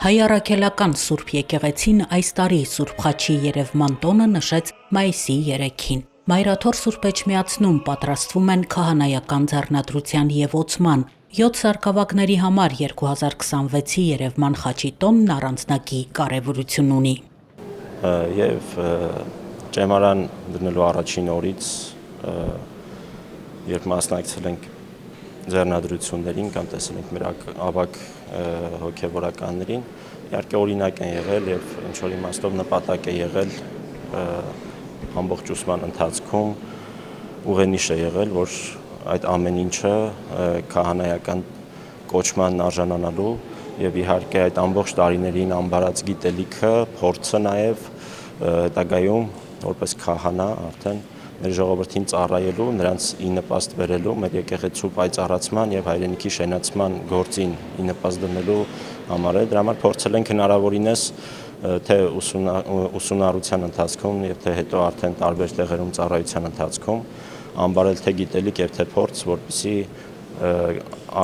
Հայ առաքելական Սուրբ եկեղեցին այս տարի Սուրբ Խաչի երևման տոնը նշեց մայիսի 3-ին։ Մայրաթոր Սուրբ Էջմիածնում պատրաստվում են քահանայական ձեռնադրության եւ օծման 7 սարքավակների համար 2026-ի երևման խաչի տոնն առանձնակի կարևորություն ունի։ Եվ ճեմարան դնելու առաջին օրից, երբ մասնակցել ենք ձեռնադրություններին կամ տեսել ենք մեր ավագ հոգևորականներին, իհարկե օրինակ են եղել եւ ինչ որ իմաստով նպատակ է եղել ամբողջ ուսման ընթացքում ուղենիշ է եղել, որ այդ ամեն ինչը քահանայական կոչման արժանանալու եւ իհարկե այդ ամբողջ տարիներին ամբարած գիտելիքը, փորձը նաեւ հետագայում որպես քահանա արդեն մեր ժողովրդին ծառայելու, նրանց ի նպաստ բերելու, մեր եկեղեցու պայծառացման եւ հայրենիքի շենացման գործին ի նպաստ դնելու համար է։ Դրա համար փորձել ենք հնարավորինս թե ուսումնառության ընթացքում եւ թե հետո արդեն տարբեր տեղերում ծառայության ընթացքում ամբարել թե գիտելիք եւ թե փորձ, որպեսզի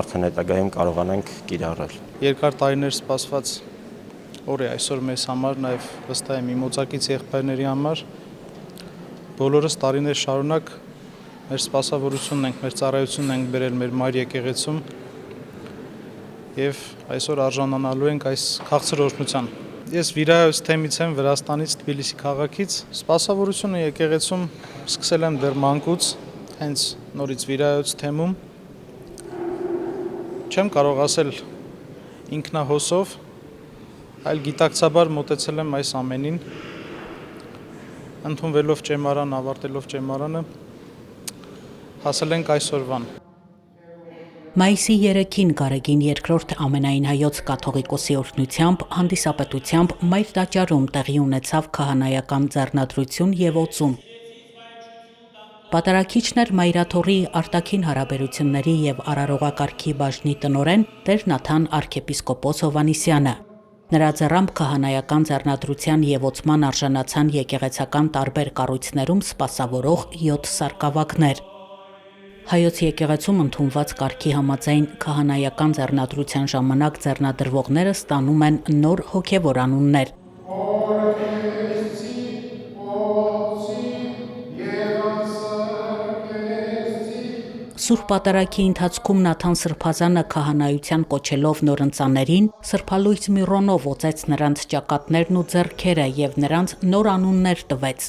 արդեն հետագայում կարողանանք կիրառել։ Երկար տարիներ սպասված օր է այսօր մեզ համար, նաեւ վստահ եմ իմ մոծակից եղբայրների համար։ Բոլորս տարիներ շարունակ մեր սպասավորությունն ենք, մեր ծառայությունն ենք բերել մեր մայր եկեղեցում եւ այսօր արժանանալու ենք այս քաղցր օրհնության։ Ես վիրայոց թեմից եմ, Վրաստանից, Թբիլիսի քաղաքից։ Սպասավորությունը եկեղեցում սկսել եմ դեռ մանկուց, հենց նորից վիրայոց թեմում։ Չեմ կարող ասել ինքնահոսով, այլ գիտակցաբար մոտեցել եմ այս ամենին։ Ընդունվելով ճեմարան, ավարտելով ճեմարանը, հասել ենք այսօրվան։ Մայիսի 3-ին Գարեգին II ամենայն հայոց կաթողիկոսի օրհնությամբ հանդիսապետությամբ Մայր տաճարում տեղի ունեցավ քահանայական ձեռնադրություն եւ օծում։ Պատարագիչն էր Մայրաթորի արտաքին հարաբերությունների եւ արարողակարգի բաժնի տնօրեն Տեր Նաթան arczepiskopos Հովանիսյանը։ Նրա ձեռամբ քահանայական ձեռնադրության եւ օծման արժանացան եկեղեցական տարբեր կառույցներում սպասավորող 7 սարքավակներ։ Հայոց եկեղեցում ընդունված կարգի համաձայն քահանայական ձեռնադրության ժամանակ ձեռնադրվողները ստանում են նոր հոգևոր անուններ։ Սուրբ պատարագի ընթացքում Նաթան Սրբազանը քահանայության կոչելով նորընծաներին սրբալույս միրոնով օծեց նրանց ճակատներն ու ձեռքերը եւ նրանց նոր անուններ տվեց։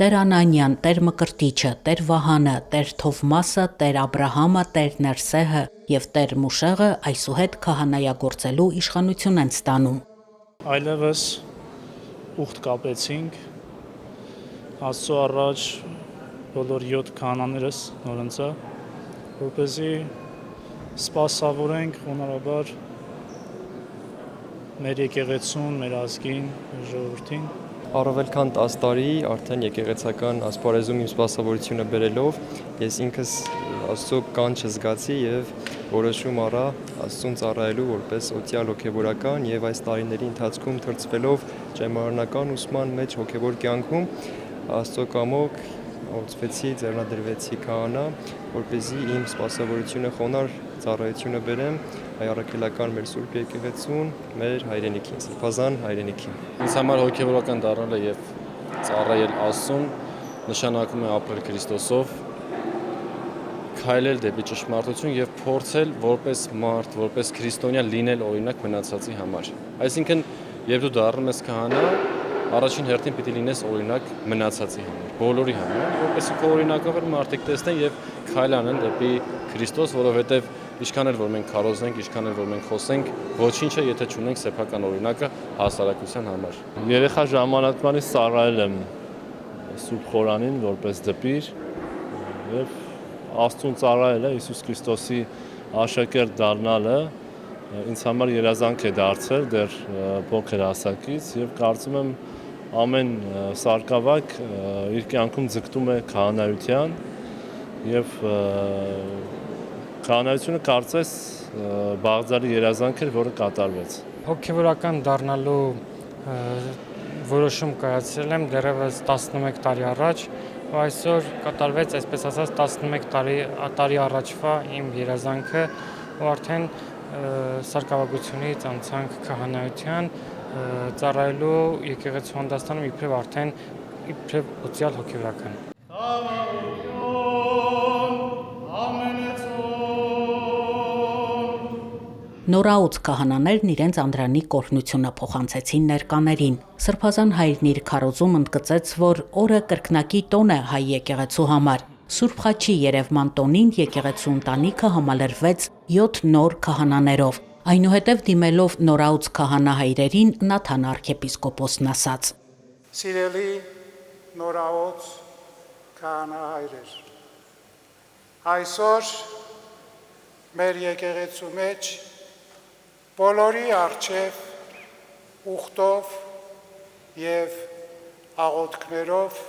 Տեր Անանյան, Տեր Մկրտիչը, Տեր Վահանը, Տեր Թովմասը, Տեր Աբրահամը, Տեր Ներսեհը եւ Տեր Մուշեղը այսուհետ քահանայագործելու իշխանություն են ստանում։ Այլևս ուխտ կապեցինք Աստծո առաջ բոլոր 7 քահանաներս նորընծա, որպեսզի սպասավորենք խոնարհաբար մեր եկեղեցուն, մեր ազգին, մեր ժողովրդին։ Առավել քան 10 տարի արդեն եկեղեցական ասպարեզում իմ սպասավորությունը բերելով ես ինքս Աստծո կանչը զգացի եւ որոշում առա Աստծուն ծառայելու որպես օծյալ հոգեվորական եւ այս տարիների ընթացքում թրծվելով ճեմարանական ուսման մեջ հոգեվոր կյանքում Աստծո կամոք օծվեցի, ձեռնադրվեցի քահանա, որպեսզի իմ սպասավորությունը խոնարհ ծառայությունը բերեմ հայ առաքելական մեր Սուրբ եկեղեցուն, մեր հայրենիքին, Սրբազան հայրենիքին։ Ինձ համար հոգևորական դառնալը եւ ծառայել Աստծուն նշանակում է ապրել Քրիստոսով, քայլել դեպի ճշմարտություն եւ փորձել որպես մարդ, որպես քրիստոնյա լինել օրինակ մնացածի համար։ Այսինքն, երբ դու դառնում ես քահանա, առաջին հերթին պիտի լինես օրինակ մնացածի համար, բոլորի համար, որպեսզի քո օրինակով մարդիկ տեսնեն եւ քայլ անեն դեպի Քրիստոս, որովհետեւ ինչքան էլ որ մենք քարոզենք, ինչքան էլ որ մենք խոսենք, ոչինչ է, եթե չունենք սեփական օրինակը հասարակության համար։ Երեխա ժամանակվանից ծառայել եմ Սուրբ Խորանին որպես դպիր եւ Աստծուն ծառայելը, Հիսուս Քրիստոսի աշակերտ դառնալը ինձ համար երազանք է դարձել դեռ փոքր հասակից եւ կարծում եմ ամեն սարկավակ իր կյանքում ձգտում է քահանայության եւ քահանայությունը կարծես բաղձալի երազանք էր, որը կատարվեց։ Հոգևորական դառնալու որոշում կայացրել եմ դեռևս 11 տարի առաջ, ու այսօր կատարվեց, այսպես ասած, 11 տարի առաջվա իմ երազանքը, ու արդեն սարկավագությունից անցանք քահանայության, ծառայելու եկեղեցու հանդաստանում իբրև արդեն իբրև օծյալ հոգևորական։ Նորաուց քահանաներն իրենց անդրանիկ կորհնությունը փոխանցեցին ներկաներին։ Սրբազան հայրն իր քարոզում ընդգծեց, որ օրը կրկնակի տոն է հայ եկեղեցու համար։ Սուրբ Խաչի երևման տոնին եկեղեցու ընտանիքը համալրվեց 7 նոր քահանաներով։ Այնուհետև դիմելով նորաուց քահանա հայրերին Նաթան arczepiskopոսն ասաց. Սիրելի նորաուց քահանա հայրեր, այսօր մեր եկեղեցու մեջ բոլորի առջև ուխտով և աղոթքներով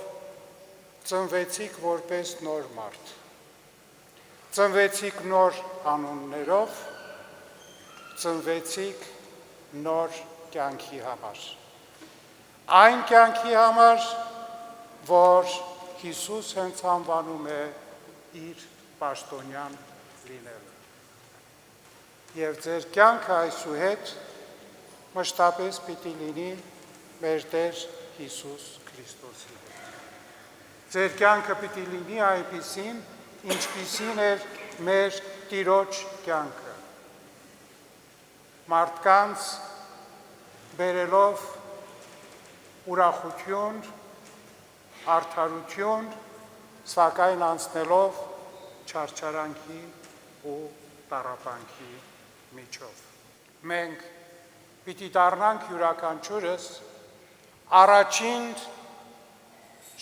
ծնվեցիք որպես նոր մարդ, ծնվեցիք նոր անուններով, ծնվեցիք նոր կյանքի համար, այն կյանքի համար, որ Հիսուս հենց անվանում է իր պաշտոնյան լինելը։ Եվ ձեր կյանքը այսուհետ մշտապես պիտի լինի մեր Տեր Հիսուս Քրիստոսի հետ։ Ձեր կյանքը պիտի լինի այնպիսին, ինչպիսին էր մեր Տիրոջ կյանքը։ Մարդկանց բերելով ուրախություն, արդարություն, սակայն անցնելով չարչարանքի ու տառապանքի միջով։ Մենք պիտի դառնանք յուրաքանչյուրս առաջին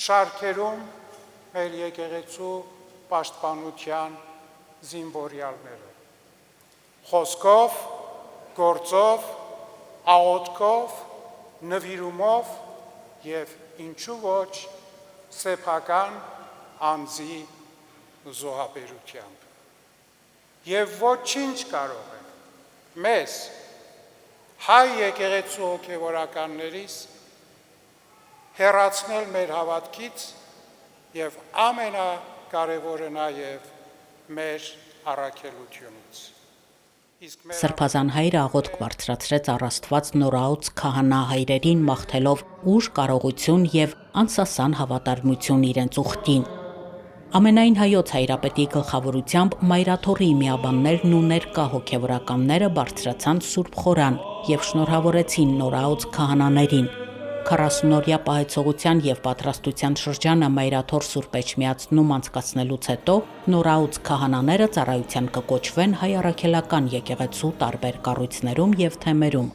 շարքերում մեր եկեղեցու պաշտպանության զինվորյալները։ Խոսքով, գործով, աղոթքով, նվիրումով և ինչու ոչ սեփական անձի զոհաբերությամբ։ Եվ ոչինչ կարող է մեզ հայ եկեղեցու հոգևորականներից հեռացնել մեր հավատքից և ամենակարևորը նաև մեր առաքելությունից։ Սրբազան հայրը աղոթք բարձրացրեց առ Աստված նորաուց քահանա հայրերին մաղթելով ուժ, կարողություն և անսասան հավատարմություն իրենց ուխտին։ Ամենայն հայոց հայրապետի գլխավորությամբ մայրաթոռի միաբաններն ու ներկա հոգևորականները բարձրացան Սուրբ խորան և շնորհավորեցին նորաուց քահանաներին։ 40-օրյա պահեցողության և պատրաստության շրջանը մայրաթոռ Սուրբ Էջմիածնում անցկացնելուց հետո նորաուց քահանաները ծառայության կկոչվեն հայ առաքելական եկեղեցու տարբեր կառույցներում և թեմերում։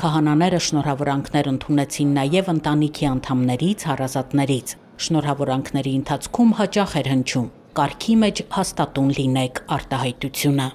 Քահանաները շնորհավորանքներ ընդունեցին նաև ընտանիքի անդամներից, հարազատներից։ Շնորհավորանքների ընթացքում հաճախ էր հնչում. «Կարգի մեջ հաստատուն լինեք» արտահայտությունը։